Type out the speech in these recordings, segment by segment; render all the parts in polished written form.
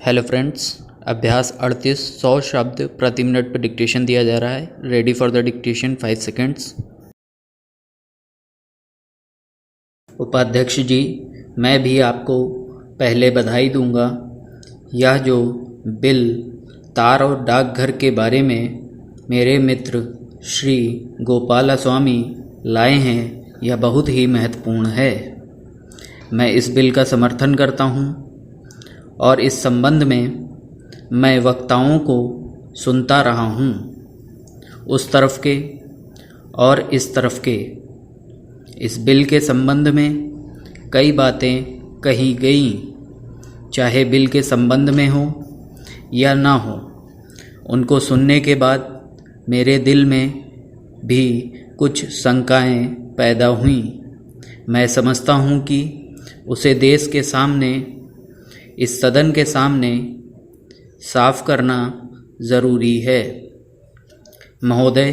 Hello friends, अभ्यास 38 100 शब्द प्रति मिनट पर डिक्टेशन दिया जा रहा है। Ready for the dictation 5 seconds. उपाध्यक्ष जी, मैं भी आपको पहले बधाई दूंगा। यह जो बिल तार और डाकघर के बारे में मेरे मित्र श्री गोपालास्वामी लाए हैं, यह बहुत ही महत्वपूर्ण है। मैं इस बिल का समर्थन करता हूं और इस संबंध में मैं वक्ताओं को सुनता रहा हूं, उस तरफ के और इस तरफ के। इस बिल के संबंध में कई बातें कही गई, चाहे बिल के संबंध में हो या ना हो। उनको सुनने के बाद मेरे दिल में भी कुछ शंकाएं पैदा हुई। मैं समझता हूं कि उसे देश के सामने, इस सदन के सामने साफ करना ज़रूरी है। महोदय,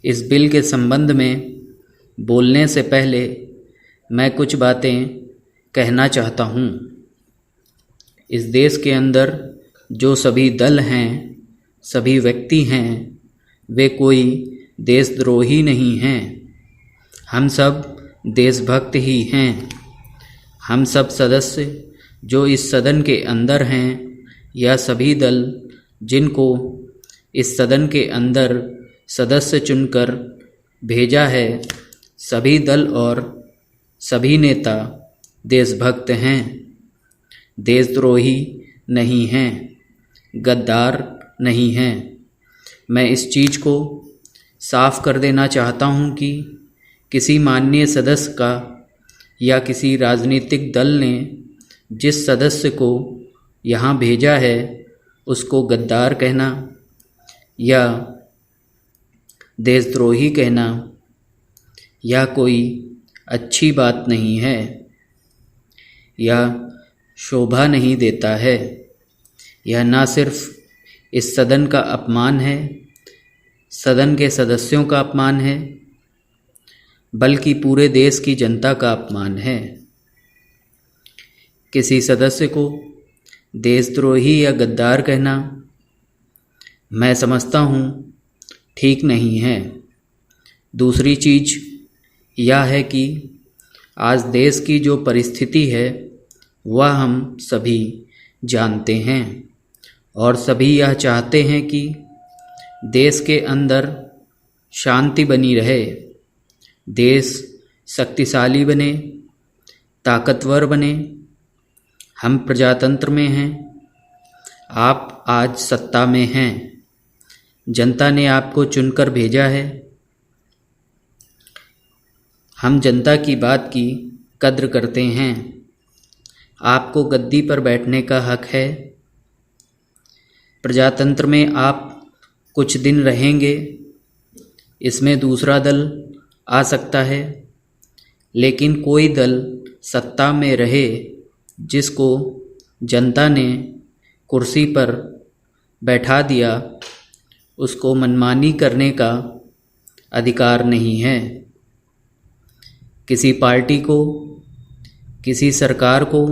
इस बिल के संबंध में बोलने से पहले मैं कुछ बातें कहना चाहता हूँ। इस देश के अंदर जो सभी दल हैं, सभी व्यक्ति हैं, वे कोई देशद्रोही नहीं हैं। हम सब देशभक्त ही हैं। हम सब सदस्य जो इस सदन के अंदर हैं, या सभी दल जिनको इस सदन के अंदर सदस्य चुनकर भेजा है, सभी दल और सभी नेता देशभक्त हैं, देशद्रोही नहीं हैं, गद्दार नहीं हैं। मैं इस चीज़ को साफ कर देना चाहता हूं कि किसी माननीय सदस्य का या किसी राजनीतिक दल ने जिस सदस्य को यहाँ भेजा है उसको गद्दार कहना या देशद्रोही कहना यह कोई अच्छी बात नहीं है, यह शोभा नहीं देता है। यह ना सिर्फ इस सदन का अपमान है, सदन के सदस्यों का अपमान है, बल्कि पूरे देश की जनता का अपमान है। किसी सदस्य को देशद्रोही या गद्दार कहना मैं समझता हूँ ठीक नहीं है। दूसरी चीज़ यह है कि आज देश की जो परिस्थिति है वह हम सभी जानते हैं और सभी यह चाहते हैं कि देश के अंदर शांति बनी रहे, देश शक्तिशाली बने, ताकतवर बने। हम प्रजातंत्र में हैं, आप आज सत्ता में हैं, जनता ने आपको चुनकर भेजा है। हम जनता की बात की कद्र करते हैं। आपको गद्दी पर बैठने का हक है। प्रजातंत्र में आप कुछ दिन रहेंगे, इसमें दूसरा दल आ सकता है, लेकिन कोई दल सत्ता में रहे जिसको जनता ने कुर्सी पर बैठा दिया, उसको मनमानी करने का अधिकार नहीं है। किसी पार्टी को, किसी सरकार को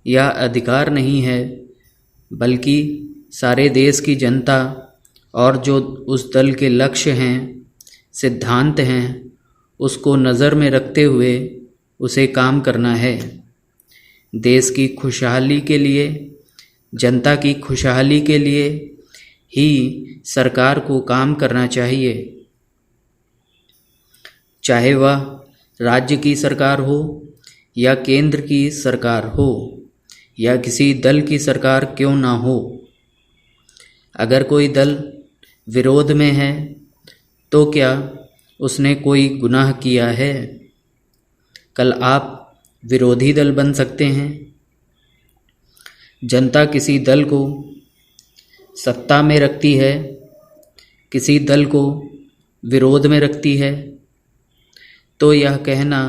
यह अधिकार नहीं है, बल्कि सारे देश की जनता और जो उस दल के लक्ष्य हैं, सिद्धांत हैं, उसको नज़र में रखते हुए उसे काम करना है। देश की खुशहाली के लिए, जनता की खुशहाली के लिए ही सरकार को काम करना चाहिए। चाहे वह राज्य की सरकार हो या केंद्र की सरकार हो या किसी दल की सरकार क्यों ना हो। अगर कोई दल विरोध में है तो क्या उसने कोई गुनाह किया है? कल आप विरोधी दल बन सकते हैं। जनता किसी दल को सत्ता में रखती है, किसी दल को विरोध में रखती है, तो यह कहना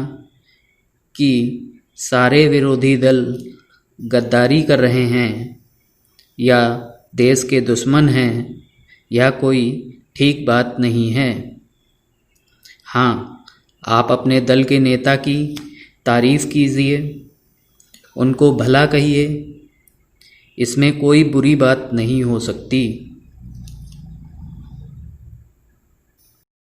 कि सारे विरोधी दल गद्दारी कर रहे हैं या देश के दुश्मन हैं, यह कोई ठीक बात नहीं है। हाँ, आप अपने दल के नेता की तारीफ़ कीजिए, उनको भला कहिए, इसमें कोई बुरी बात नहीं हो सकती।